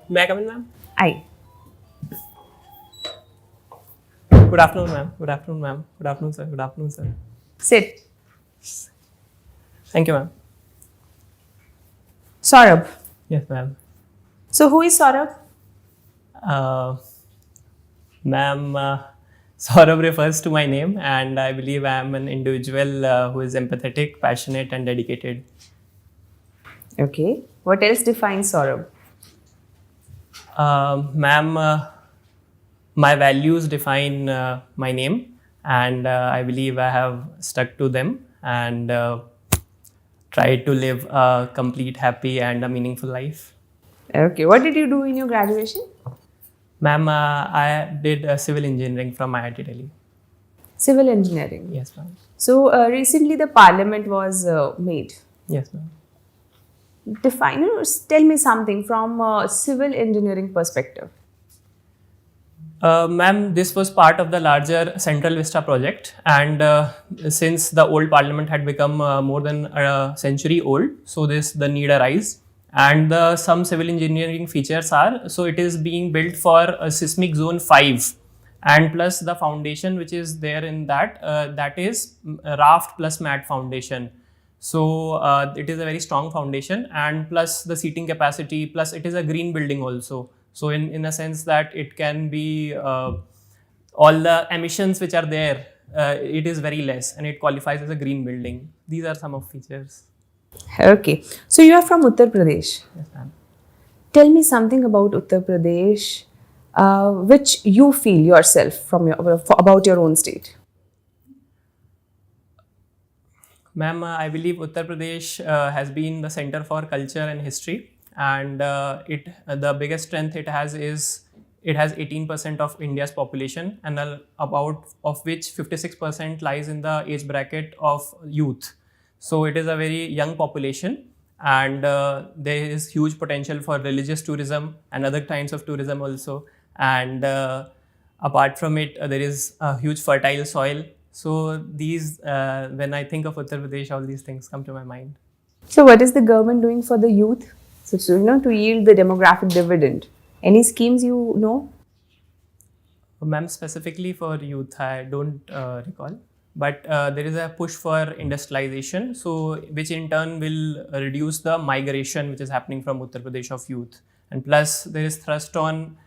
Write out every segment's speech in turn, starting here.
May I come in, ma'am? I. Good afternoon, ma'am. Good afternoon, ma'am. Good afternoon, sir. Good afternoon, sir. Sit. Thank you, ma'am. Saurabh. Yes, ma'am. So who is Saurabh? Ma'am, Saurabh refers to my name, and I believe I am an individual who is empathetic, passionate, and dedicated. Okay. What else defines Saurabh? Ma'am, my values define my name, and I believe I have stuck to them and tried to live a complete, happy, and a meaningful life. Okay. What did you do in your graduation? Ma'am, I did civil engineering from IIT Delhi. Civil engineering. Yes, ma'am. So recently the parliament was made. Yes, ma'am. Define or tell me something from a civil engineering perspective. Ma'am, this was part of the larger Central Vista project, and since the old parliament had become more than a century old, so the need arise. And some civil engineering features are, so it is being built for a seismic zone 5, and plus the foundation which is there in that, that is raft plus mat foundation. So it is a very strong foundation, and plus the seating capacity, plus it is a green building also. So in a sense that it can be all the emissions which are there, it is very less, and it qualifies as a green building. These are some of features. Okay. So you are from Uttar Pradesh. Yes, ma'am. Tell me something about Uttar Pradesh, which you feel yourself from about your own state. Ma'am, I believe Uttar Pradesh has been the center for culture and history, and the biggest strength it has is it has 18% of India's population, and about of which 56% lies in the age bracket of youth. So it is a very young population, and there is huge potential for religious tourism and other kinds of tourism also. And apart from it, there is a huge fertile soil. So these, when I think of Uttar Pradesh, all these things come to my mind. So what is the government doing for the youth? So to yield the demographic dividend. Any schemes you know? Ma'am, specifically for youth, I don't recall. But there is a push for industrialization, so which in turn will reduce the migration which is happening from Uttar Pradesh of youth. And plus, there is thrust on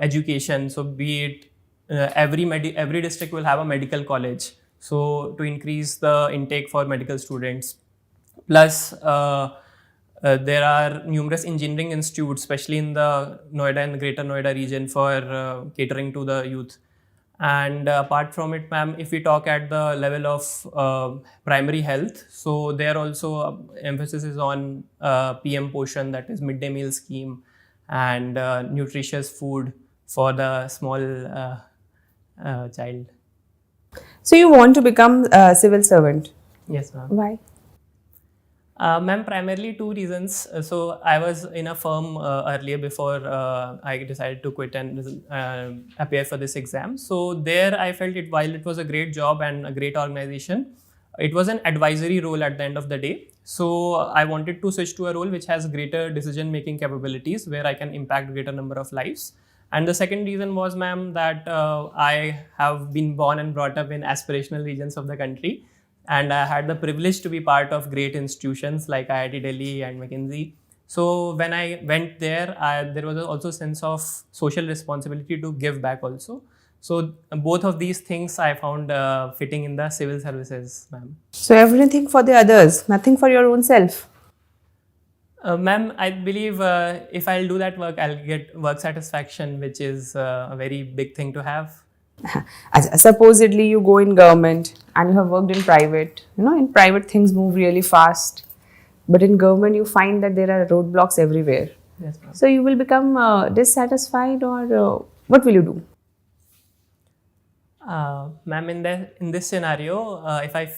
education. So be it every district will have a medical college, so to increase the intake for medical students. Plus, there are numerous engineering institutes, especially in the Noida and the Greater Noida region, for catering to the youth. And apart from it, ma'am, if we talk at the level of primary health, so there also emphasis is on PM Poshan, that is midday meal scheme, and nutritious food for the small child. So you want to become a civil servant? Yes, ma'am. Why? Ma'am, primarily two reasons. So I was in a firm earlier before I decided to quit and appear for this exam. So there I felt it, while it was a great job and a great organization, it was an advisory role at the end of the day. So I wanted to switch to a role which has greater decision making capabilities, where I can impact greater number of lives. And the second reason was, ma'am, that I have been born and brought up in aspirational regions of the country. And I had the privilege to be part of great institutions like IIT Delhi and McKinsey. So when I went there, there was also a sense of social responsibility to give back also. So both of these things I found fitting in the civil services, ma'am. So everything for the others, nothing for your own self. Ma'am, I believe if I'll do that work, I'll get work satisfaction, which is a very big thing to have. Supposedly you go in government and you have worked in private. In private things move really fast, but in government you find that there are roadblocks everywhere. Yes, ma'am. So you will become dissatisfied, or what will you do? Ma'am, in this scenario, if I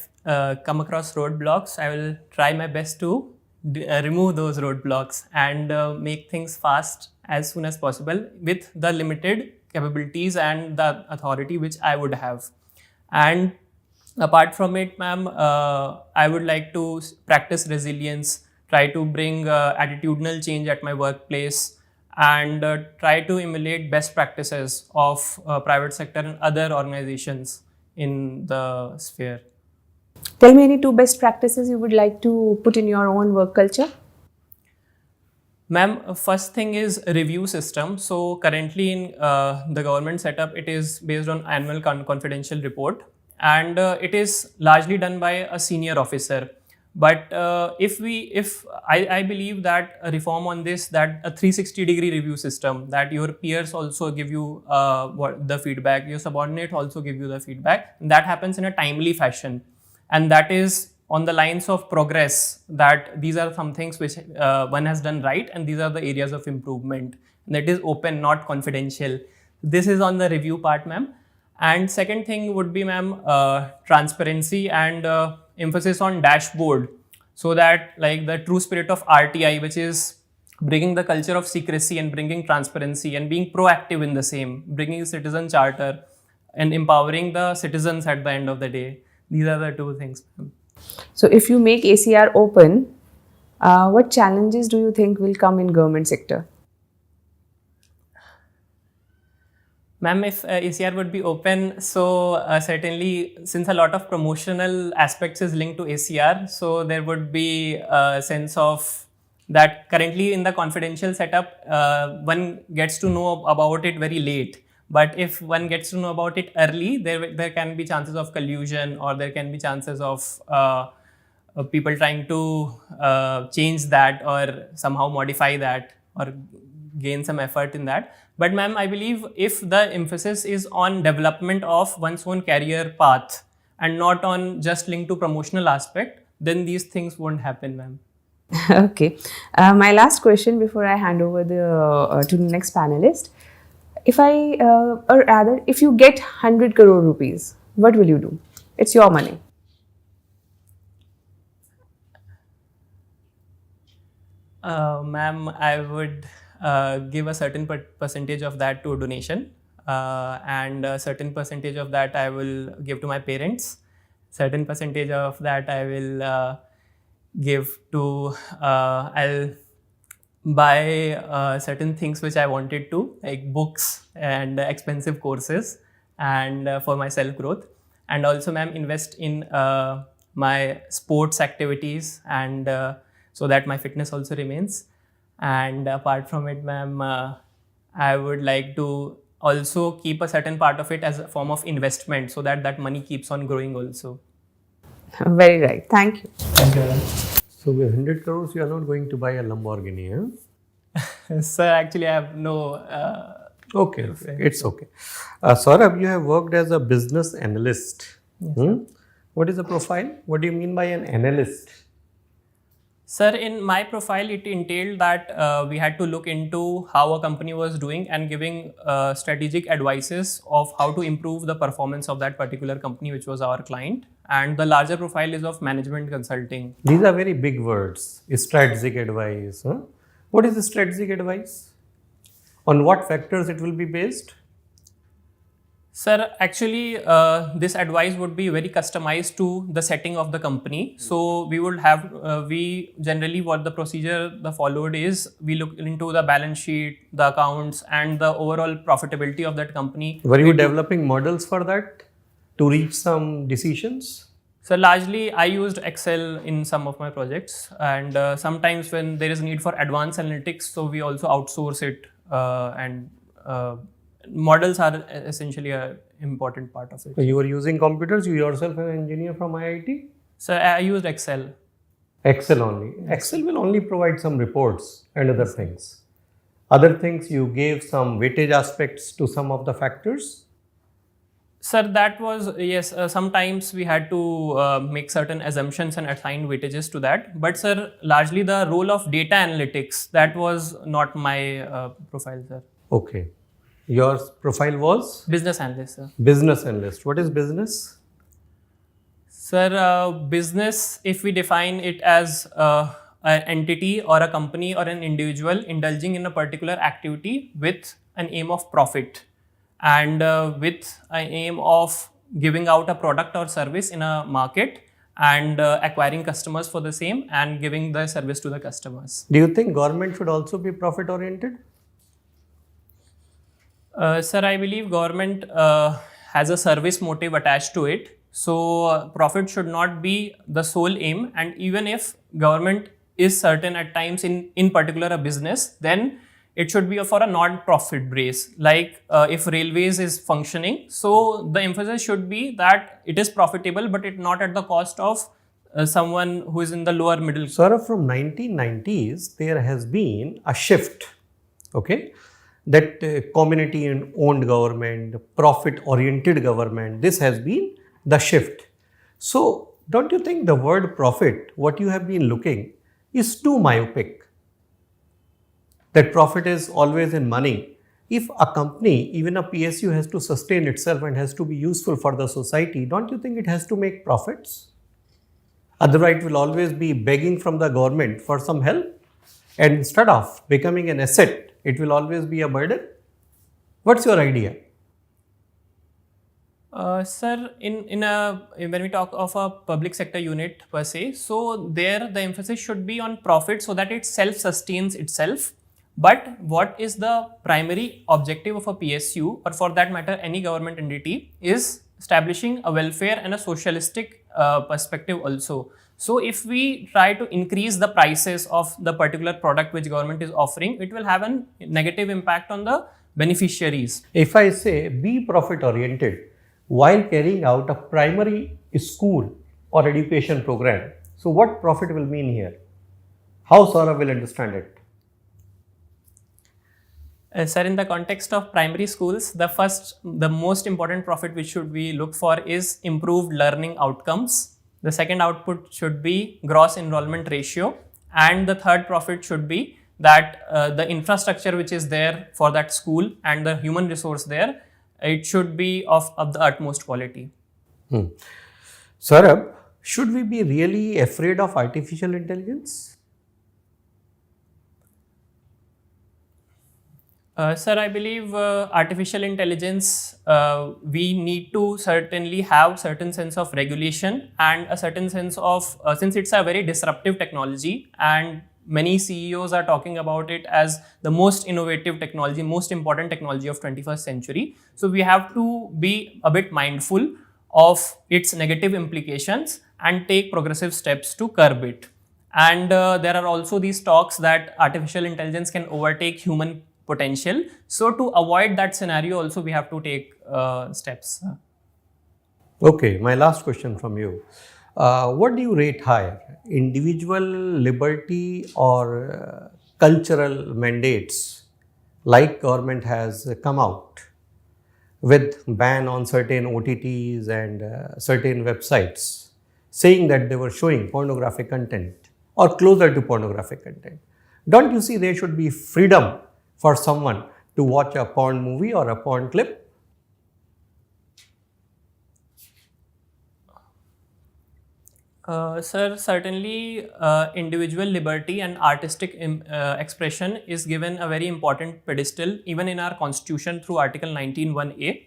come across roadblocks, I will try my best to remove those roadblocks and make things fast as soon as possible with the limited capabilities and the authority which I would have. And apart from it, ma'am, I would like to practice resilience, try to bring attitudinal change at my workplace, and try to emulate best practices of private sector and other organizations in the sphere. Tell me any two best practices you would like to put in your own work culture. Ma'am, first thing is review system. So currently in the government setup, it is based on annual confidential report, and it is largely done by a senior officer. But I believe that a reform on this, that a 360-degree review system, that your peers also give you the feedback, your subordinate also give you the feedback, and that happens in a timely fashion, and that is on the lines of progress, that these are some things which one has done right, and these are the areas of improvement. And that is open, not confidential. This is on the review part, ma'am. And second thing would be, ma'am, transparency and emphasis on dashboard, so that like the true spirit of RTI, which is bringing the culture of secrecy and bringing transparency and being proactive in the same, bringing a citizen charter and empowering the citizens at the end of the day. These are the two things, ma'am. So if you make ACR open, what challenges do you think will come in government sector? Ma'am, if ACR would be open, so certainly, since a lot of promotional aspects is linked to ACR, so there would be a sense of that currently in the confidential setup, one gets to know about it very late. But if one gets to know about it early, there can be chances of collusion, or there can be chances of people trying to change that or somehow modify that or gain some effort in that. But ma'am, I believe if the emphasis is on development of one's own career path and not on just linked to promotional aspect, then these things won't happen, ma'am. Okay. My last question before I hand over to the next panelist. If if you get 100 crore rupees, what will you do? It's your money. Ma'am, I would give a certain percentage of that to a donation, and a certain percentage of that I will give to my parents. Certain percentage of that I will give to, I'll buy certain things which I wanted to, like books and expensive courses, and for my self growth. And also, ma'am, invest in my sports activities, and so that my fitness also remains. And apart from it, ma'am, I would like to also keep a certain part of it as a form of investment, so that that money keeps on growing also. Very right. Thank you. Thank you. So with 100 crores, you are not going to buy a Lamborghini, huh? Sir, actually, I have no... Okay, it's okay. Saurabh, you have worked as a business analyst. Yes, What is the profile? What do you mean by an analyst? Sir, in my profile, it entailed that we had to look into how a company was doing and giving strategic advices of how to improve the performance of that particular company, which was our client. And the larger profile is of management consulting. These are very big words. Strategic advice. Huh? What is the strategic advice? On what factors it will be based? Sir, actually, this advice would be very customized to the setting of the company. So we would have, we generally what the procedure the followed is, we look into the balance sheet, the accounts, and the overall profitability of that company. Were you developing models for that to reach some decisions? So largely, I used Excel in some of my projects, and sometimes when there is need for advanced analytics, so we also outsource it, and models are essentially an important part of it. So you were using computers, you yourself an engineer from IIT? So I used Excel. Excel only. Excel will only provide some reports and other things. Other things, you gave some weightage aspects to some of the factors? Sir, that was, yes, sometimes we had to make certain assumptions and assign weightages to that. But sir, largely the role of data analytics, that was not my profile, sir. Okay. Your profile was? Business analyst, sir. Business analyst. What is business? Sir, business, if we define it as an entity or a company or an individual indulging in a particular activity with an aim of profit, and with an aim of giving out a product or service in a market, and acquiring customers for the same and giving the service to the customers. Do you think government should also be profit oriented? Sir, I believe government has a service motive attached to it. So, profit should not be the sole aim. And even if government is certain at times in particular a business, then it should be for a non-profit base. Like if railways is functioning, so the emphasis should be that it is profitable, but it not at the cost of someone who is in the lower middle. Saurabh, from 1990s, there has been a shift, okay? That community owned government, profit oriented government, this has been the shift. So, don't you think the word profit, what you have been looking, is too myopic? That profit is always in money. If a company, even a PSU, has to sustain itself and has to be useful for the society, don't you think it has to make profits? Otherwise, it will always be begging from the government for some help. And instead of becoming an asset, it will always be a burden. What's your idea? Sir, when we talk of a public sector unit per se, so there the emphasis should be on profit so that it self-sustains itself. But what is the primary objective of a PSU, or for that matter any government entity, is establishing a welfare and a socialistic perspective also. So if we try to increase the prices of the particular product which government is offering, it will have a negative impact on the beneficiaries. If I say be profit oriented while carrying out a primary school or education program, so what profit will mean here? How Saurabh will understand it? Sir, in the context of primary schools, the most important profit which should we look for is improved learning outcomes. The second output should be gross enrollment ratio, and the third profit should be that the infrastructure which is there for that school and the human resource there, it should be of the utmost quality. Saurabh, should we be really afraid of artificial intelligence? Sir, I believe artificial intelligence, we need to certainly have certain sense of regulation and a certain sense of, since it's a very disruptive technology and many CEOs are talking about it as the most innovative technology, most important technology of 21st century. So we have to be a bit mindful of its negative implications and take progressive steps to curb it. And there are also these talks that artificial intelligence can overtake human potential. So to avoid that scenario also we have to take steps. Okay, my last question from you. What do you rate higher, individual liberty or cultural mandates like government has come out with ban on certain OTTs and certain websites saying that they were showing pornographic content or closer to pornographic content? Don't you see there should be freedom for someone to watch a porn movie or a porn clip? Sir, certainly individual liberty and artistic expression is given a very important pedestal even in our constitution through Article 19(1)(a).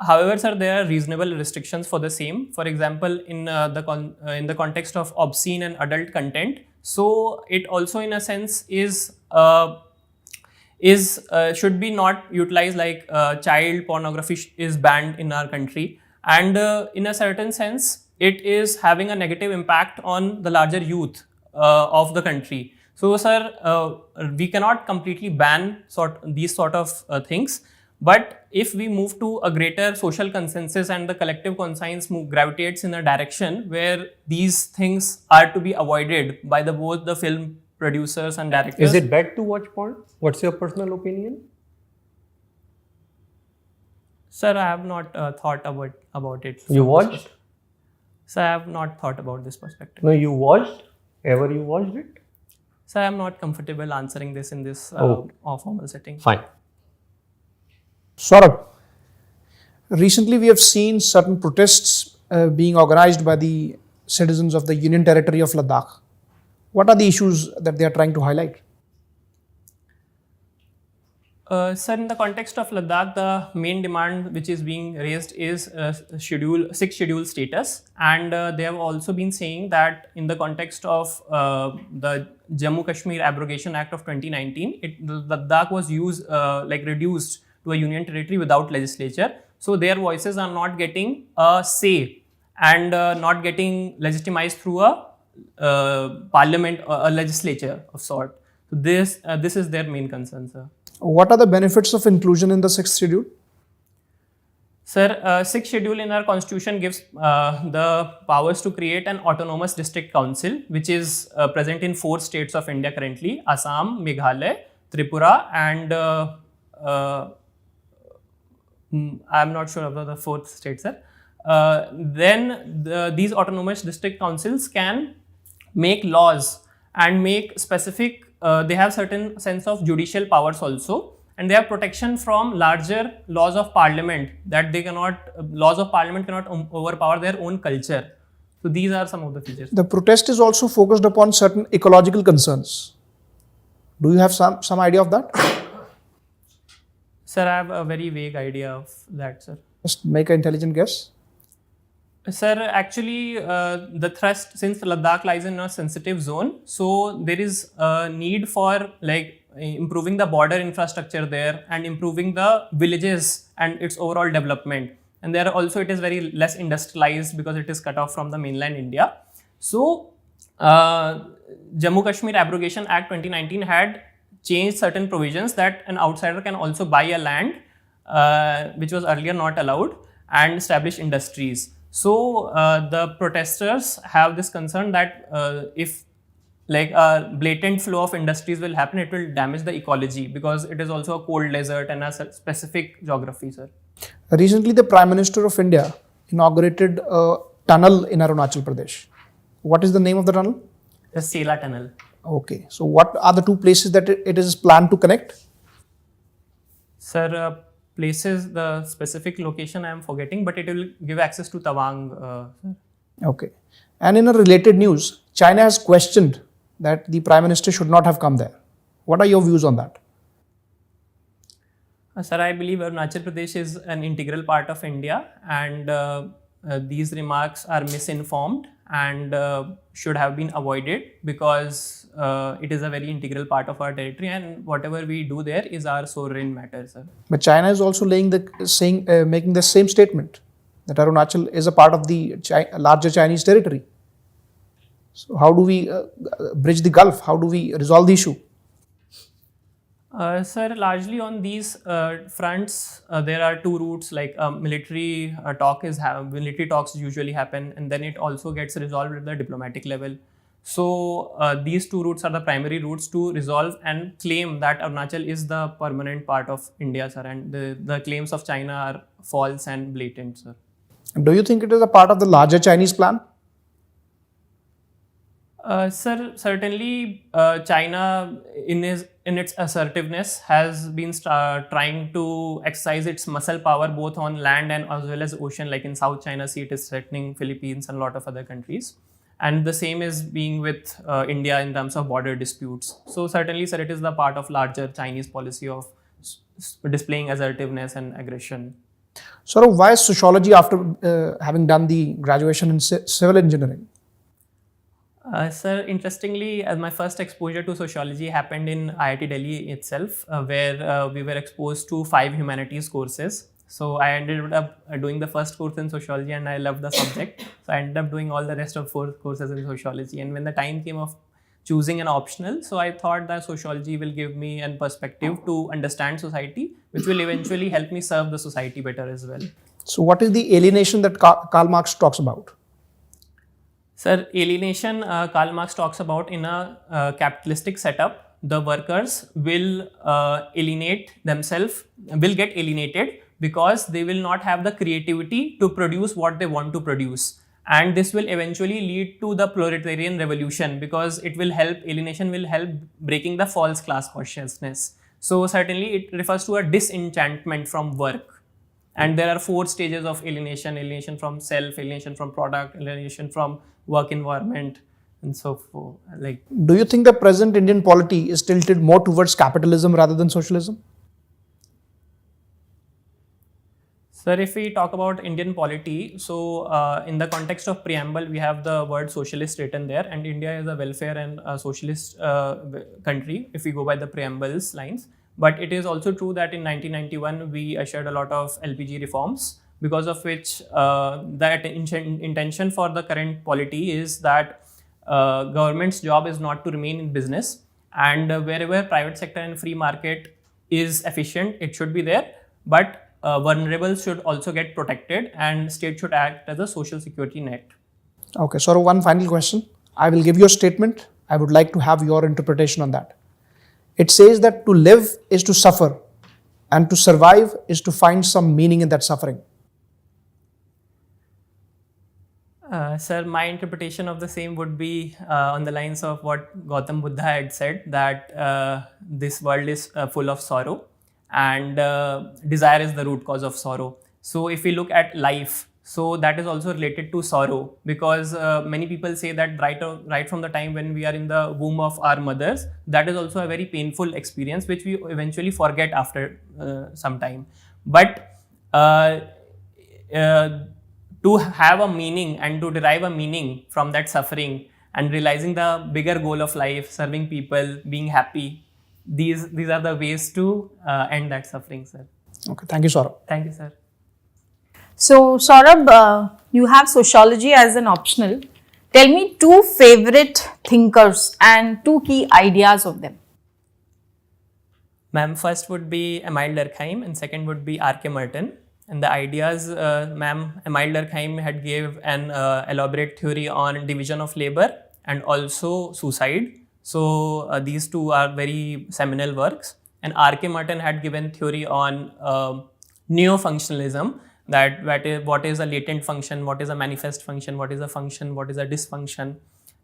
However, sir, there are reasonable restrictions for the same. For example, in the context of obscene and adult content, so it also in a sense should be not utilized, like child pornography is banned in our country, and in a certain sense it is having a negative impact on the larger youth of the country. So sir, we cannot completely ban these sort of things, but if we move to a greater social consensus and the collective conscience gravitates in a direction where these things are to be avoided by both the film producers and directors. Is it bad to watch porn? What's your personal opinion? Sir, I have not thought about it. You watched? Sir, I have not thought about this perspective. No, you watched? Ever you watched it? Sir, I am not comfortable answering this in this formal setting. Fine. Saurabh, recently we have seen certain protests being organized by the citizens of the Union Territory of Ladakh. What are the issues that they are trying to highlight? Sir, in the context of Ladakh, the main demand which is being raised is sixth schedule status, and they have also been saying that in the context of the Jammu Kashmir Abrogation Act of 2019, Ladakh was reduced to a union territory without legislature. So their voices are not getting a say and not getting legitimized through a parliament or a legislature of sort. So this is their main concern, sir. What are the benefits of inclusion in the 6th schedule? Sir, sixth schedule in our constitution gives the powers to create an autonomous district council, which is present in 4 states of India currently: Assam, Meghalaya, Tripura, and I'm not sure about the 4th state, sir. Then these autonomous district councils can make laws and make specific. They have certain sense of judicial powers also. And they have protection from larger laws of parliament, that they cannot, laws of parliament cannot overpower their own culture. So these are some of the features. The protest is also focused upon certain ecological concerns. Do you have some idea of that? Sir, I have a very vague idea of that, sir. Just make an intelligent guess. Sir, actually, the thrust, since Ladakh lies in a sensitive zone, so there is a need for like improving the border infrastructure there and improving the villages and its overall development. And there also it is very less industrialized because it is cut off from the mainland India. So Jammu Kashmir Abrogation Act 2019 had changed certain provisions that an outsider can also buy a land which was earlier not allowed and establish industries. So the protesters have this concern that if like a blatant flow of industries will happen, it will damage the ecology because it is also a cold desert and a specific geography, sir. Recently, the Prime Minister of India inaugurated a tunnel in Arunachal Pradesh. What is the name of the tunnel? The Sela Tunnel. Okay. So, what are the 2 places that it is planned to connect? Sir, places, the specific location I am forgetting, but it will give access to Tawang, sir. Okay. And in a related news, China has questioned that the Prime Minister should not have come there. What are your views on that? Sir, I believe Arunachal Pradesh is an integral part of India, and these remarks are misinformed and should have been avoided because it is a very integral part of our territory, and whatever we do there is our sovereign matter, sir. But China is also making the same statement that Arunachal is a part of the larger Chinese territory. So how do we bridge the gulf? How do we resolve the issue? Sir, largely on these fronts, there are 2 routes. Like military talks usually happen, and then it also gets resolved at the diplomatic level. So these 2 routes are the primary routes to resolve and claim that Arunachal is the permanent part of India, sir. And the claims of China are false and blatant, sir. Do you think it is a part of the larger Chinese plan? Sir, certainly China in its assertiveness has been trying to exercise its muscle power both on land and as well as ocean. Like in South China Sea, it is threatening Philippines and a lot of other countries. And the same is being with India in terms of border disputes. So certainly, sir, it is the part of larger Chinese policy of displaying assertiveness and aggression. Saurabh, why sociology after having done the graduation in civil engineering? Sir, interestingly, my first exposure to sociology happened in IIT Delhi itself, where we were exposed to 5 humanities courses. So I ended up doing the first course in sociology and I loved the subject. So I ended up doing all the rest of 4 courses in sociology. And when the time came of choosing an optional, so I thought that sociology will give me a perspective to understand society, which will eventually help me serve the society better as well. So what is the alienation that Karl Marx talks about? Sir, alienation, Karl Marx talks about in a capitalistic setup, the workers will alienate themselves, will get alienated because they will not have the creativity to produce what they want to produce. And this will eventually lead to the proletarian revolution because it will help, alienation will help breaking the false class consciousness. So certainly it refers to a disenchantment from work. And there are 4 stages of alienation: alienation from self, alienation from product, alienation from work environment, and so forth. Like, do you think the present Indian polity is tilted more towards capitalism rather than socialism? Sir, if we talk about Indian polity, so in the context of preamble, we have the word socialist written there, and India is a welfare and a socialist country if we go by the preamble's lines. But it is also true that in 1991 we ushered a lot of LPG reforms, because of which that intention for the current polity is that government's job is not to remain in business, and wherever private sector and free market is efficient, it should be there, but vulnerables should also get protected, and state should act as a social security net. Okay, so one final question. I will give you a statement. I would like to have your interpretation on that. It says that to live is to suffer, and to survive is to find some meaning in that suffering. Sir, my interpretation of the same would be on the lines of what Gautam Buddha had said, that this world is full of sorrow, and desire is the root cause of sorrow. So if we look at life, so that is also related to sorrow, because many people say that right from the time when we are in the womb of our mothers, that is also a very painful experience which we eventually forget after some time. But to have a meaning and to derive a meaning from that suffering and realizing the bigger goal of life, serving people, being happy, these are the ways to end that suffering, sir. Okay, thank you, Saurabh. Thank you, sir. So, Saurabh, you have sociology as an optional. Tell me 2 favorite thinkers and 2 key ideas of them. Ma'am, first would be Emile Durkheim and second would be R.K. Merton. And the ideas, ma'am, Emile Durkheim had gave an elaborate theory on division of labor and also suicide. So these 2 are very seminal works. And R.K. Merton had given theory on neo-functionalism, that what is a latent function, what is a manifest function, what is a function, what is a dysfunction.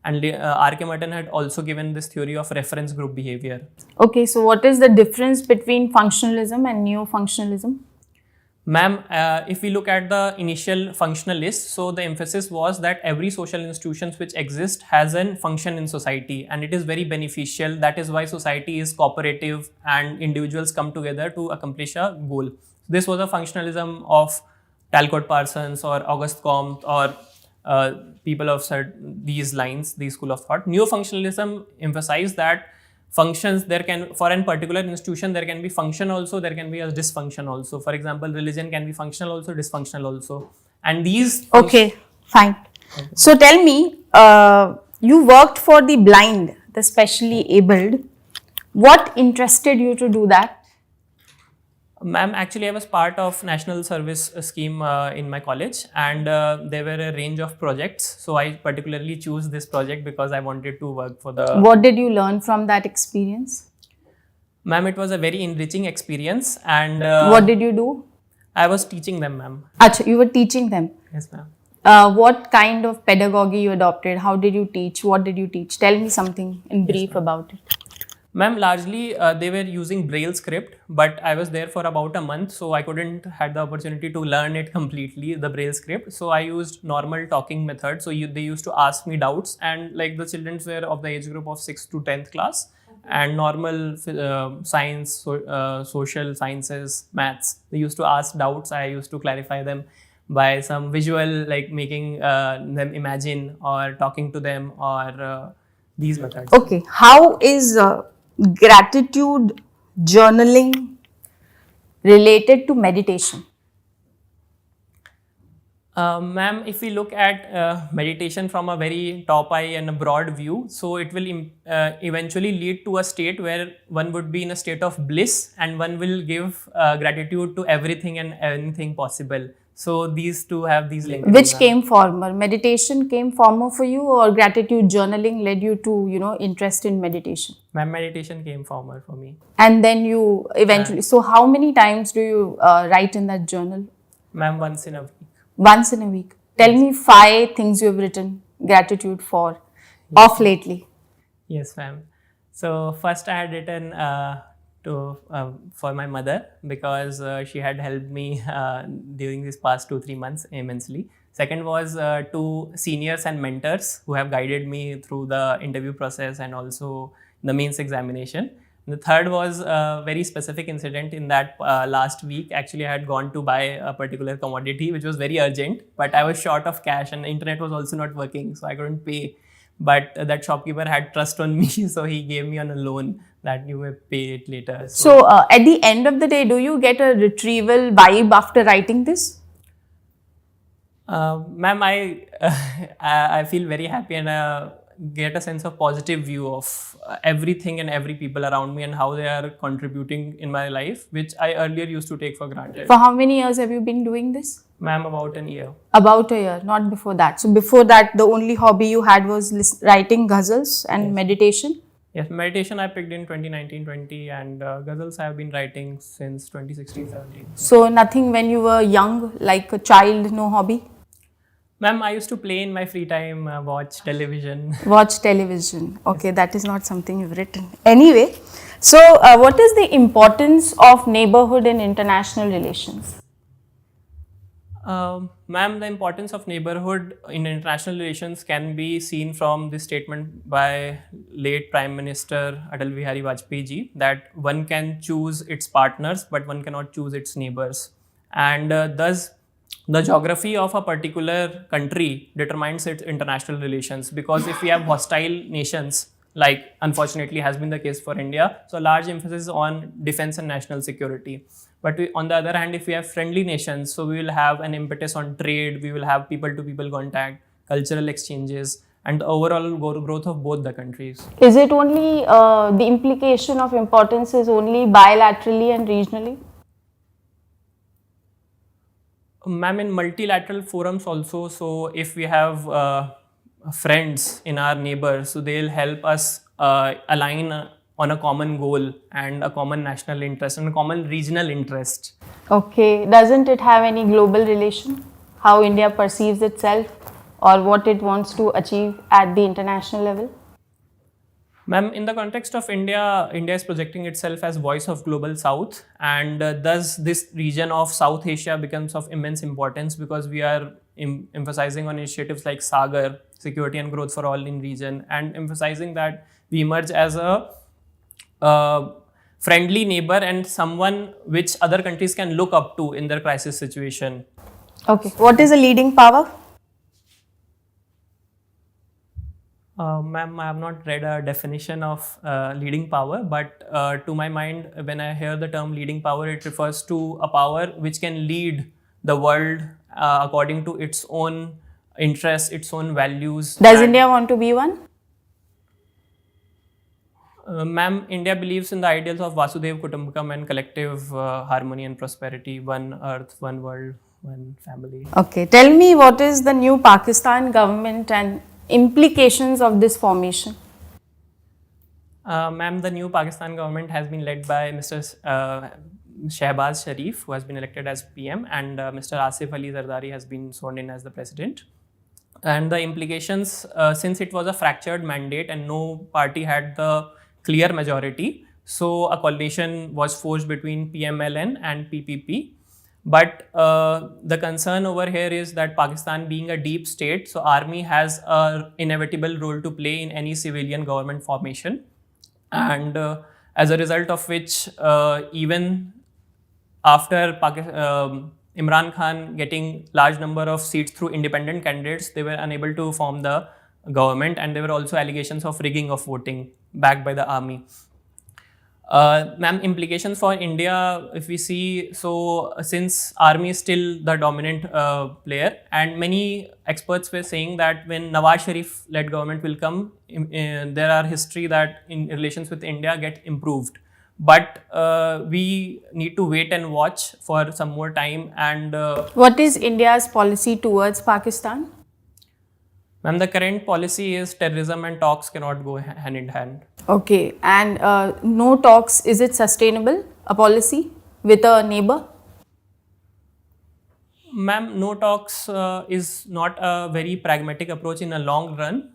And R.K. Merton had also given this theory of reference group behavior. Okay, so what is the difference between functionalism and neo-functionalism? Ma'am, if we look at the initial functionalist, so the emphasis was that every social institutions which exist has a function in society and it is very beneficial. That is why society is cooperative and individuals come together to accomplish a goal. This was a functionalism of Talcott Parsons or Auguste Comte or people of these lines, these school of thought. Neo-functionalism emphasized that functions, there can, for a particular institution, there can be function also, there can be a dysfunction also. For example, religion can be functional also, dysfunctional also. And these... Okay, fine. Okay. So tell me, you worked for the blind, the specially abled. What interested you to do that? Ma'am, actually I was part of national service scheme in my college, and there were a range of projects. So I particularly chose this project because I wanted to work for the... What did you learn from that experience? Ma'am, it was a very enriching experience, and... what did you do? I was teaching them, ma'am. Achha, you were teaching them? Yes, ma'am. What kind of pedagogy you adopted? How did you teach? What did you teach? Tell me something in brief about it. Ma'am, largely they were using Braille script, but I was there for about a month, so I couldn't had the opportunity to learn it completely, the Braille script. So I used normal talking method. So they used to ask me doubts, and like the children were of the age group of 6th to 10th class, and normal science, social sciences, maths. They used to ask doubts. I used to clarify them by some visual, like making them imagine or talking to them or these methods. Okay, how is gratitude journaling related to meditation? Ma'am, if we look at meditation from a very top eye and a broad view, so it will eventually lead to a state where one would be in a state of bliss and one will give gratitude to everything and anything possible. So these 2 have these links. Which came former? Meditation came former for you, or gratitude journaling led you to, interest in meditation? Ma'am, meditation came former for me. And then you eventually, so how many times do you write in that journal? Ma'am, once in a week. Once in a week. Tell me 5 things you have written gratitude for, of lately. Yes, ma'am. So first I had written for my mother, because she had helped me during these past 2-3 months immensely. Second was to seniors and mentors who have guided me through the interview process and also the mains examination. And the third was a very specific incident in that last week. Actually, I had gone to buy a particular commodity which was very urgent, but I was short of cash and the internet was also not working, so I couldn't pay. But that shopkeeper had trust on me, so he gave me on a loan that you may pay it later. So, at the end of the day, do you get a retrieval vibe after writing this? Ma'am, I feel very happy and get a sense of positive view of everything and every people around me and how they are contributing in my life, which I earlier used to take for granted. For how many years have you been doing this? Ma'am, about an year. About a year, not before that. So, before that, the only hobby you had was writing ghazals and meditation? Yes, meditation I picked in 2019-20 and ghazals I have been writing since 2016-17. So, nothing when you were young, like a child, no hobby? Ma'am, I used to play in my free time, watch television. Watch television. Okay, that is not something you've written. Anyway, so what is the importance of neighborhood in international relations? Ma'am, the importance of neighborhood in international relations can be seen from this statement by late Prime Minister Atal Bihari Vajpayee ji that one can choose its partners but one cannot choose its neighbors. And thus, the geography of a particular country determines its international relations, because if we have hostile nations, like unfortunately has been the case for India, so large emphasis on defense and national security. But on the other hand, if we have friendly nations, so we will have an impetus on trade, we will have people-to-people contact, cultural exchanges, and the overall growth of both the countries. Is it only the implication of importance is only bilaterally and regionally? Ma'am, in multilateral forums also, so if we have friends in our neighbors, so they'll help us align on a common goal and a common national interest and a common regional interest. Okay, doesn't it have any global relation? How India perceives itself or what it wants to achieve at the international level? Ma'am, in the context of India, India is projecting itself as voice of global South, and thus this region of South Asia becomes of immense importance because we are emphasizing on initiatives like Sagar, security and growth for all in region, and emphasizing that we emerge as a friendly neighbor and someone which other countries can look up to in their crisis situation. Okay, what is a leading power? Ma'am, I have not read a definition of leading power, but to my mind, when I hear the term leading power, it refers to a power which can lead the world according to its own interests, its own values. Does India want to be one? Ma'am, India believes in the ideals of Vasudev Kutumbakam and collective harmony and prosperity, one earth, one world, one family. Okay, tell me what is the new Pakistan government and implications of this formation? Ma'am, the new Pakistan government has been led by Mr. Shehbaz Sharif, who has been elected as PM, and Mr. Asif Ali Zardari has been sworn in as the president. And the implications, since it was a fractured mandate and no party had the clear majority, so a coalition was forged between PMLN and PPP. But the concern over here is that Pakistan being a deep state, so army has an inevitable role to play in any civilian government formation. And as a result of which, even after Imran Khan getting large number of seats through independent candidates, they were unable to form the government, and there were also allegations of rigging of voting backed by the army. Ma'am, implications for India, if we see, so since army is still the dominant player, and many experts were saying that when Nawaz Sharif led government will come, there are history that in relations with India get improved. But we need to wait and watch for some more time. And what is India's policy towards Pakistan? Ma'am, the current policy is terrorism and talks cannot go hand in hand. Okay, and no talks, is it sustainable, a policy with a neighbor? Ma'am, no talks is not a very pragmatic approach in a long run,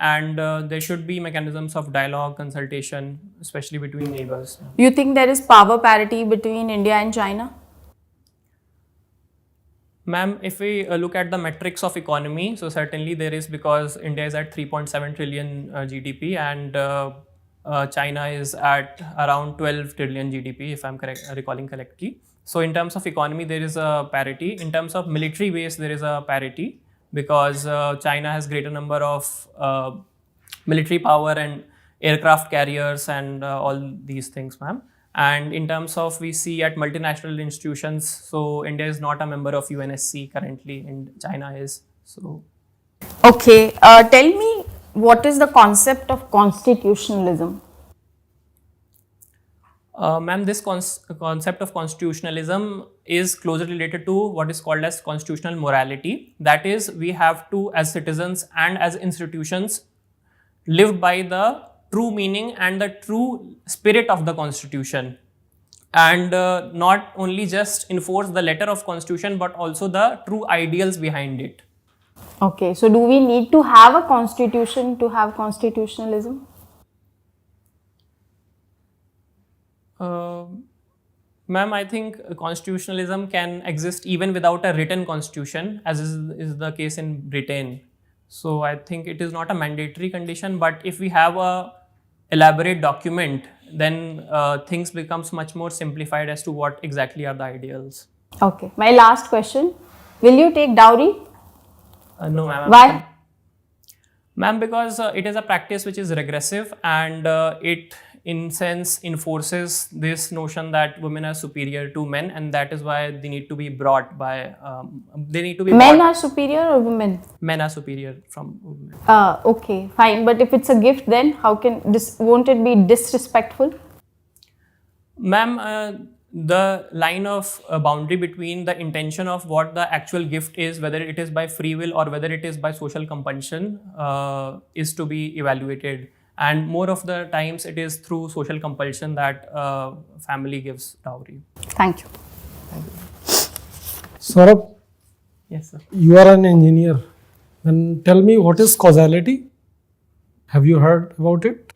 and there should be mechanisms of dialogue, consultation, especially between neighbors. You think there is power parity between India and China? Ma'am, if we look at the metrics of economy, so certainly there is, because India is at 3.7 trillion GDP and China is at around 12 trillion GDP, if I'm recalling correctly. So in terms of economy, there is a parity. In terms of military base, there is a parity because China has greater number of military power, and aircraft carriers and all these things, ma'am. And in terms of, we see at multinational institutions, so India is not a member of UNSC currently, and China is. So, Okay, tell me, what is the concept of constitutionalism? ma'am, this concept of constitutionalism is closely related to what is called as constitutional morality. That is, we have to, as citizens and as institutions, live by the true meaning and the true spirit of the constitution, and not only just enforce the letter of constitution but also the true ideals behind it. Okay, so do we need to have a constitution to have constitutionalism? Ma'am, I think constitutionalism can exist even without a written constitution, as is the case in Britain. So I think it is not a mandatory condition, but if we have a elaborate document, then things becomes much more simplified as to what exactly are the ideals. Okay, my last question, will you take dowry? No, ma'am. Why? Ma'am, because it is a practice which is regressive, and it in sense enforces this notion that women are superior to men, and that is why they need to be brought by, Men are superior or women? Men are superior from women. Okay, fine, but if it's a gift, then how can this, won't it be disrespectful? Ma'am, the line of boundary between the intention of what the actual gift is, whether it is by free will or whether it is by social compulsion, is to be evaluated. And more of the times it is through social compulsion that family gives dowry. Thank you. Saurabh, Yes, sir. you are an engineer. Then tell me, what is causality? Have you heard about it?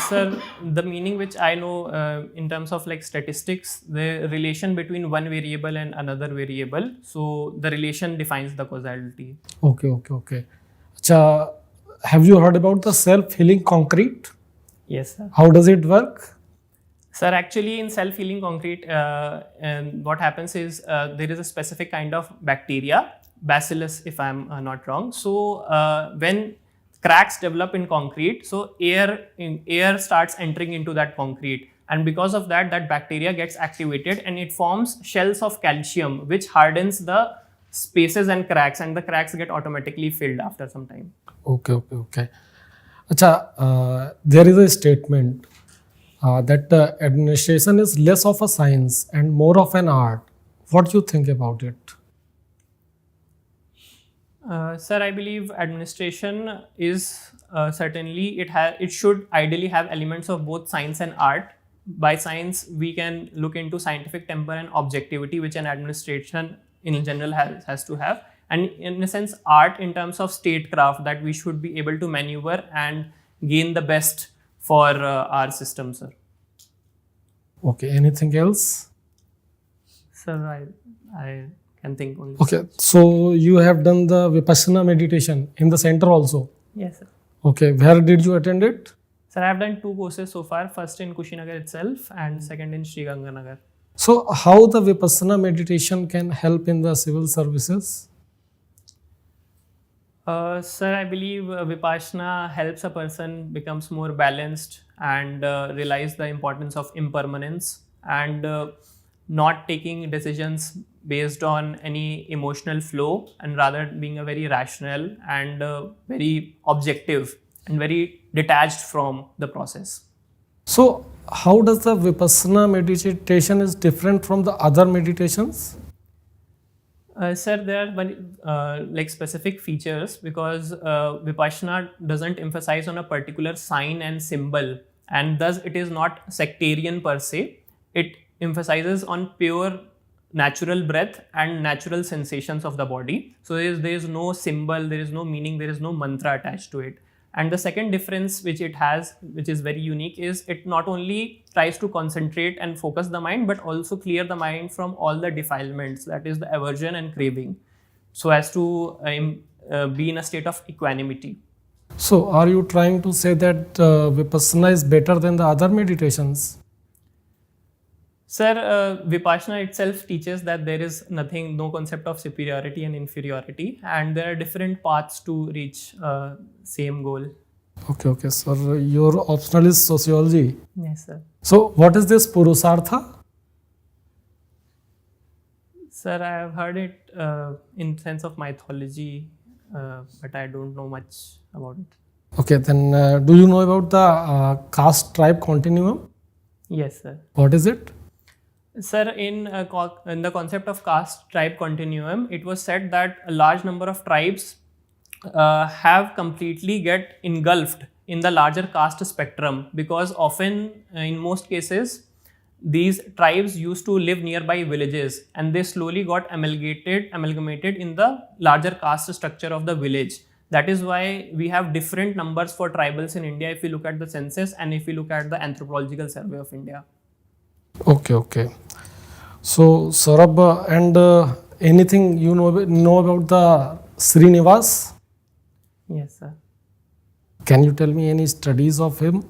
Sir, the meaning which I know in terms of like statistics, the relation between one variable and another variable. So the relation defines the causality. Okay. Acha, have you heard about the self-healing concrete? Yes, sir. How does it work? Sir, actually in self-healing concrete, and what happens is there is a specific kind of bacteria, bacillus if I'm not wrong. So when cracks develop in concrete, so air starts entering into that concrete, and because of that, that bacteria gets activated and it forms shells of calcium which hardens the spaces and the cracks get automatically filled after some time. Okay. Acha, there is a statement that the administration is less of a science and more of an art. What do you think about it? Sir, I believe administration is certainly, it should ideally have elements of both science and art. By science, we can look into scientific temper and objectivity, which an administration in general has to have. And in a sense, art in terms of statecraft, that we should be able to maneuver and gain the best for our system, sir. Okay, anything else? Sir, I can think only. Okay, so you have done the Vipassana meditation in the center also? Yes, sir. Okay, where did you attend it? Sir, I have done 2 courses so far, first in Kushinagar itself and second in Sri Ganganagar. So how the Vipassana meditation can help in the civil services? Sir, I believe Vipassana helps a person becomes more balanced and realize the importance of impermanence and not taking decisions based on any emotional flow, and rather being a very rational and very objective and very detached from the process. So how does the Vipassana meditation is different from the other meditations? Sir, there are like specific features, because Vipassana doesn't emphasize on a particular sign and symbol, and thus it is not sectarian per se. It emphasizes on pure natural breath and natural sensations of the body. So there is no symbol, there is no meaning, there is no mantra attached to it. And the second difference which it has, which is very unique, is it not only tries to concentrate and focus the mind, but also clear the mind from all the defilements, that is the aversion and craving, so as to be in a state of equanimity. So are you trying to say that Vipassana is better than the other meditations? Sir, Vipassana itself teaches that there is no concept of superiority and inferiority, and there are different paths to reach same goal. Okay, sir. Your optional is sociology. Yes, sir. So, what is this Purusartha? Sir, I have heard it in sense of mythology, but I don't know much about it. Okay, then do you know about the caste tribe continuum? Yes, sir. What is it? Sir, in the concept of caste tribe continuum, it was said that a large number of tribes have completely get engulfed in the larger caste spectrum, because often in most cases these tribes used to live nearby villages and they slowly got amalgamated in the larger caste structure of the village. That is why we have different numbers for tribals in India if we look at the census and if we look at the anthropological survey of India. Okay. So, Saurabh, and anything you know about the Srinivas? Yes, sir. Can you tell me any studies of him?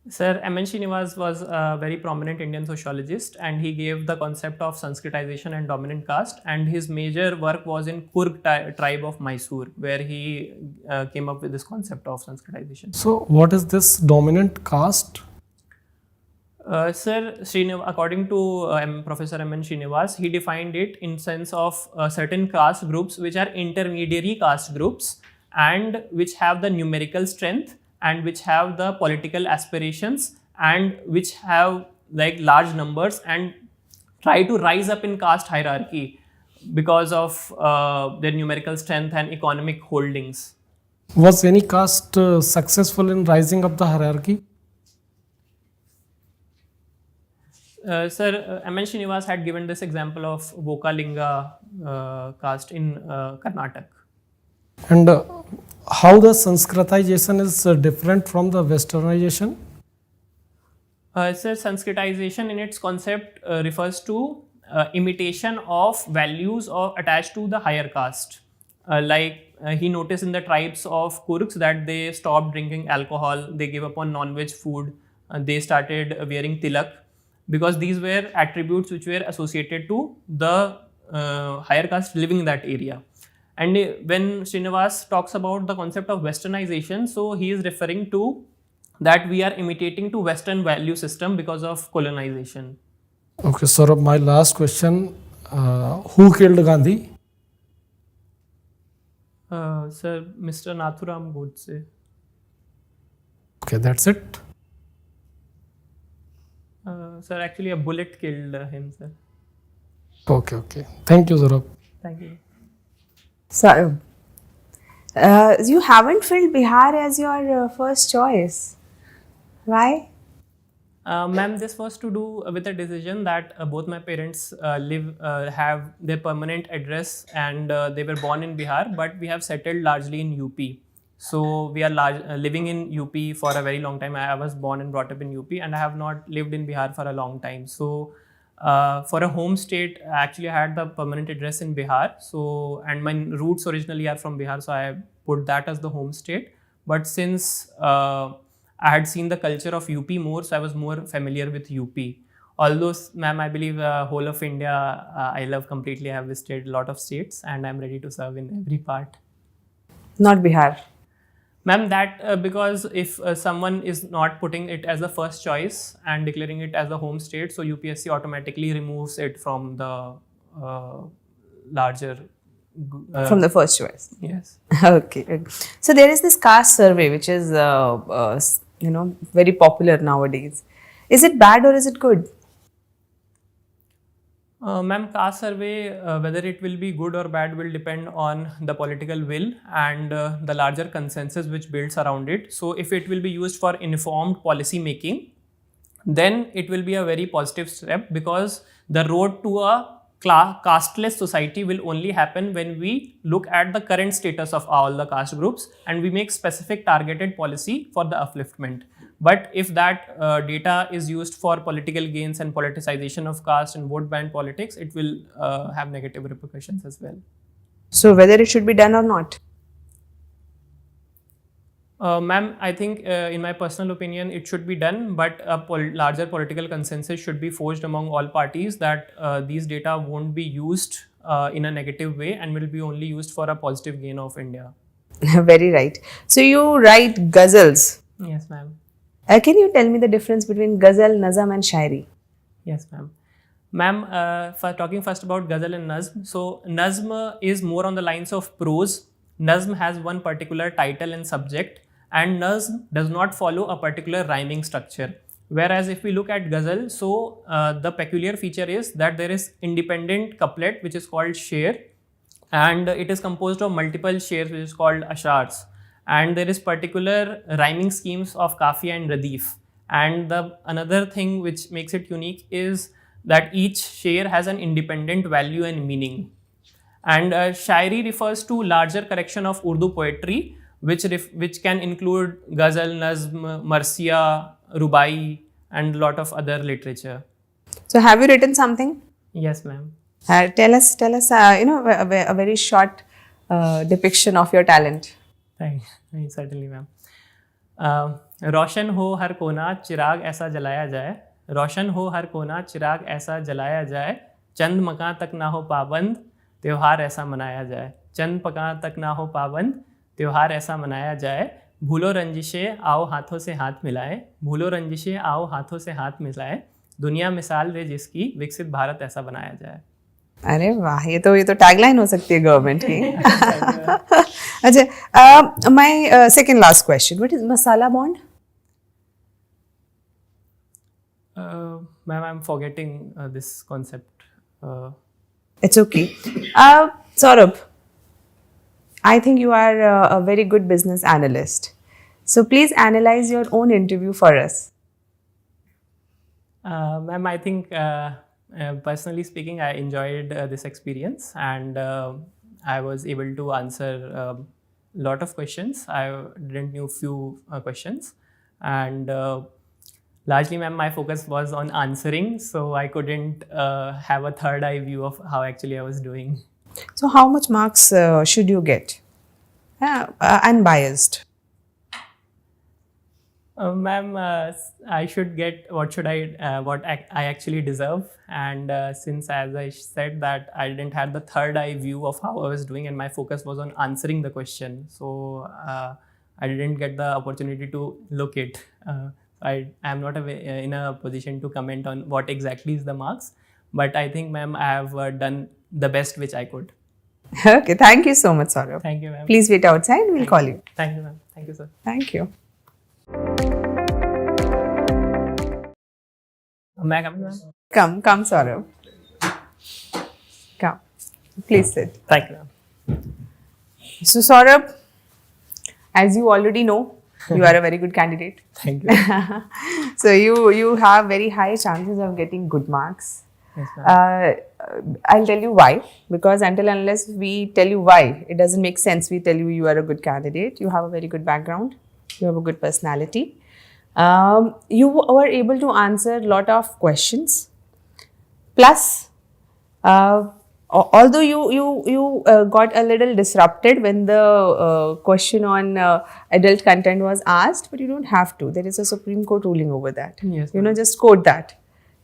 Sir, M.N. Srinivas was a very prominent Indian sociologist, and he gave the concept of Sanskritization and dominant caste, and his major work was in Kurg tribe of Mysore, where he came up with this concept of Sanskritization. So, what is this dominant caste? Sir, according to Professor M.N. Srinivas, he defined it in sense of certain caste groups which are intermediary caste groups and which have the numerical strength and which have the political aspirations and which have like large numbers and try to rise up in caste hierarchy because of their numerical strength and economic holdings. Was any caste successful in rising up the hierarchy? Sir, M.N. Srinivas had given this example of Vokalinga caste in Karnataka. And how the Sanskritization is different from the Westernization? Sir, Sanskritization in its concept refers to imitation of values attached to the higher caste. He noticed in the tribes of Kurks that they stopped drinking alcohol, they gave up on non-veg food, they started wearing tilak, because these were attributes which were associated to the higher caste living in that area. And when Srinivas talks about the concept of westernization, so he is referring to that we are imitating to Western value system because of colonization. Okay, Saurabh, my last question. Who killed Gandhi? Sir, Mr. Nathuram Godse. Okay, that's it. Sir, actually a bullet killed him, sir. Okay. Thank you, Saurabh. Thank you. So, you haven't filled Bihar as your first choice. Why? Ma'am, this was to do with a decision that both my parents have their permanent address and they were born in Bihar, but we have settled largely in UP. So we are living in UP for a very long time. I was born and brought up in UP and I have not lived in Bihar for a long time. So for a home state, I actually had the permanent address in Bihar. So, and my roots originally are from Bihar, so I put that as the home state. But since I had seen the culture of UP more, so I was more familiar with UP. Although, ma'am, I believe whole of India, I love completely. I have visited a lot of states and I'm ready to serve in every part. Not Bihar. Ma'am, that because if someone is not putting it as the first choice and declaring it as the home state, so UPSC automatically removes it from the larger... from the first choice. Yes. Okay. So there is this caste survey which is, very popular nowadays. Is it bad or is it good? Ma'am, caste survey, whether it will be good or bad will depend on the political will and the larger consensus which builds around it. So if it will be used for informed policy making, then it will be a very positive step, because the road to a casteless society will only happen when we look at the current status of all the caste groups and we make specific targeted policy for the upliftment. But if that data is used for political gains and politicization of caste and vote bank politics, it will have negative repercussions as well. So whether it should be done or not? Ma'am, I think in my personal opinion, it should be done, but a larger political consensus should be forged among all parties that these data won't be used in a negative way and will be only used for a positive gain of India. Very right. So you write ghazals. Yes, ma'am. Can you tell me the difference between ghazal, nazam and shairi? Yes, ma'am. Ma'am, for talking first about ghazal and nazm. So nazm is more on the lines of prose. Nazm has one particular title and subject, and nazm does not follow a particular rhyming structure. Whereas if we look at ghazal, so the peculiar feature is that there is independent couplet which is called sher, and it is composed of multiple shares which is called ashars, and there is particular rhyming schemes of kafiya and radif. And the another thing which makes it unique is that each share has an independent value and meaning. And shairi refers to larger collection of Urdu poetry, which can include ghazal, nazm, marsiya, rubai, and a lot of other literature. So have you written something? Yes, ma'am. Tell us, a very short depiction of your talent. Certainly, ma'am. रोशन हो हर कोना चिराग ऐसा जलाया जाए, रोशन हो हर कोना चिराग ऐसा जलाया जाए, चंद मकां तक ना हो पाबंद त्योहार ऐसा मनाया जाए, चंद मकां तक ना हो पाबंद त्योहार ऐसा मनाया जाए, भूलो रंजिशे आओ हाथों से हाथ मिलाए, भूलो रंजिशे आओ हाथों से हाथ मिलाए, दुनिया मिसाल दे जिसकी विकसित भारत ऐसा बनाया जाए. अरे वाह, ये तो टैगलाइन हो सकती है गवर्नमेंट की. अच्छा, my second last question, what is masala bond? Ma'am, I'm forgetting this concept. It's okay. Saurabh, I think you are a very good business analyst. So please analyze your own interview for us. Ma'am, I think personally speaking, I enjoyed this experience, and I was able to answer a lot of questions. I didn't know few questions, and largely, ma'am, my focus was on answering, so I couldn't have a third eye view of how actually I was doing. So how much marks should you get? Unbiased. Ma'am, I should get what I actually deserve, and since, as I said, that I didn't have the third eye view of how I was doing, and my focus was on answering the question, so I didn't get the opportunity to look it. I am not in a position to comment on what exactly is the marks, but I think, ma'am, I have done the best which I could. Okay, thank you so much, Saurabh. Thank you, ma'am. Please wait outside, we'll call you. Thank you, ma'am. Thank you, sir. Thank you. May I come, ma'am? Come, Saurabh. Come. Please sit. Thank you, ma'am. So, Saurabh, as you already know, you are a very good candidate. Thank you. So, you have very high chances of getting good marks. Yes, ma'am. I'll tell you why. Because until unless we tell you why, it doesn't make sense. We tell you are a good candidate. You have a very good background. You have a good personality. You were able to answer a lot of questions. Plus, although you got a little disrupted when the question on adult content was asked, but you don't have to. There is a Supreme Court ruling over that. Yes, Just quote that.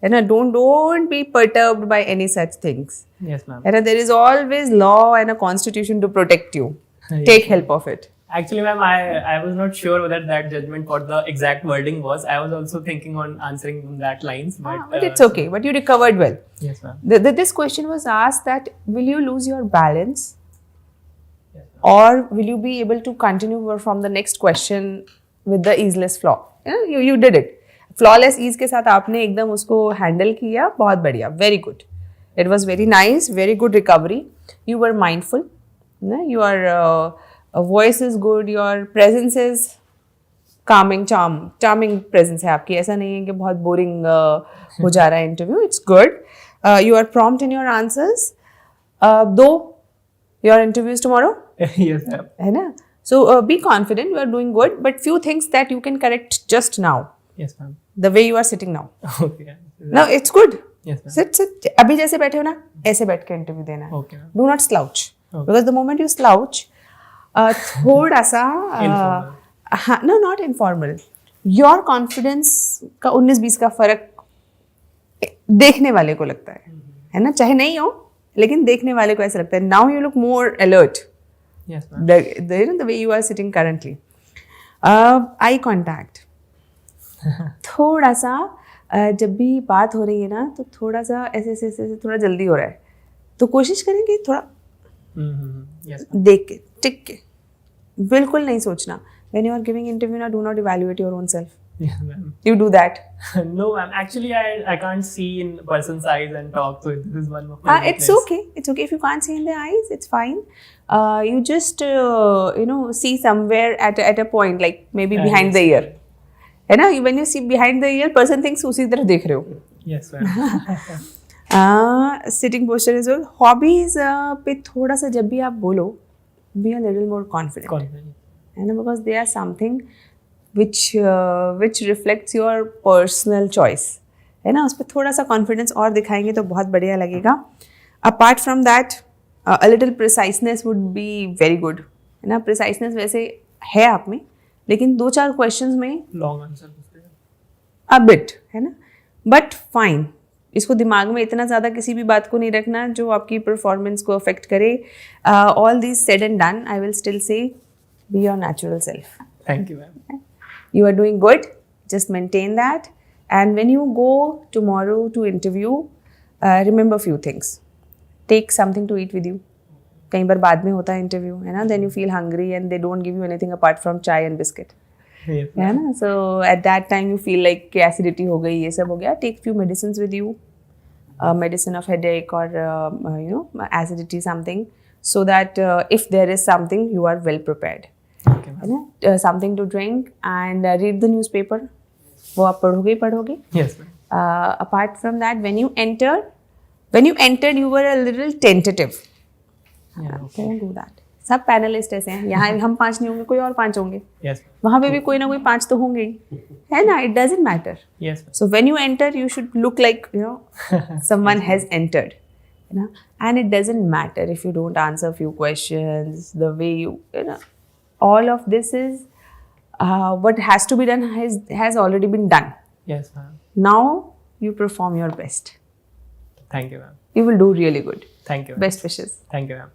Don't be perturbed by any such things. Yes, ma'am. There is always law and a constitution to protect you. Yes. Take help of it. Actually, ma'am, I was not sure whether that judgment, what the exact wording was. I was also thinking on answering on that lines. But it's okay. But you recovered well. Yes, ma'am. This question was asked that will you lose your balance, or will you be able to continue from the next question with the easeless flaw? You did it. Flawless ease के साथ आपने एकदम उसको handle किया. बहुत बढ़िया. Very good. It was very nice. Very good recovery. You were mindful. Your voice is good. Your presence is calming, charming presence है आपकी. ऐसा नहीं है कि बहुत boring हो जा रहा है interview. It's good. You are prompt in your answers. Though your interview is tomorrow. Yes, ma'am. है ना? So be confident. You are doing good. But few things that you can correct just now. Yes, ma'am. The way you are sitting now. Okay. No, it's good. Yes, ma'am. Sit. अभी जैसे बैठे हो ना, ऐसे बैठ के interview देना है. Okay, ma'am. Do not slouch. Okay. Because the moment you slouch, थोड़ा सा Informal. No, not informal. Your confidence का 19-20 का फर्क देखने वाले को लगता है ना? चाहे नहीं हो, लेकिन देखने वाले को ऐसा लगता है. Now you look more alert. Yes, ma'am. The way you are sitting currently. Eye contact. थोड़ा सा जब भी बात हो रही है ना तो थोड़ा सा ऐसे थोड़ा जल्दी हो रहा है तो कोशिश करेंगे थोड़ा Yes. देख के टिक के बिल्कुल नहीं सोचना. When you are giving interview now, do not evaluate your own self. Yes, ma'am. You do that. No, ma'am. Actually, I can't see in person's eyes and talk. So this is one of my It's weakness. okay. It's okay if you can't see in their eyes. It's fine. You just see somewhere at a point like maybe behind the ear. है ना? When you see behind the ear, person thinks उसी तरफ देख रहे हो. Yes, ma'am. Sitting posture is well. Hobbies पे थोड़ा सा जब भी आप बोलो, be a little more confident. Confident. है ना? Because they are something which reflects your personal choice. है ना? उस पर थोड़ा सा confidence और दिखाएंगे तो बहुत बढ़िया लगेगा. Apart from that, a little preciseness would be very good. है ना? Preciseness वैसे है आप में, लेकिन 2-4 questions में Long answer. a bit, है ना? But fine. इसको दिमाग में इतना ज़्यादा किसी भी बात को नहीं रखना जो आपकी परफॉर्मेंस को अफेक्ट करे. All these said and done, I will still say be your natural self. Thank you, ma'am. You are doing good. Just maintain that. And when you go tomorrow to interview, remember few things. Take something to eat with you. कई बार बाद में होता है interview है ना. Then you feel hungry and they don't give you anything apart from chai and biscuit. Yes, है ना. So at that time you feel like कि acidity हो गई, ये सब हो गया. Take few medicines with you. Medicine of headache or acidity something, so that if there is something you are well prepared. Okay, ma'am. Something to drink and read the newspaper. वो आप पढ़ोगे ही पढ़ोगे. Yes, ma'am. Apart from that, when you entered you were a little tentative. Yeah, okay. Don't do that. सब panelist ऐसे हैं. यहाँ हम 5 नहीं होंगे, कोई और 5 होंगे. Yes, ma'am. वहाँ पे भी कोई ना कोई 5 तो होंगे ही, है ना. It doesn't matter. Yes, ma'am. So when you enter, you should look like someone has entered, and it doesn't matter if you don't answer a few questions. The way all of this is what has to be done has already been done. Yes, ma'am. Now you perform your best. Thank you, ma'am. You will do really good. Thank you. Ma'am. Best wishes. Thank you, ma'am.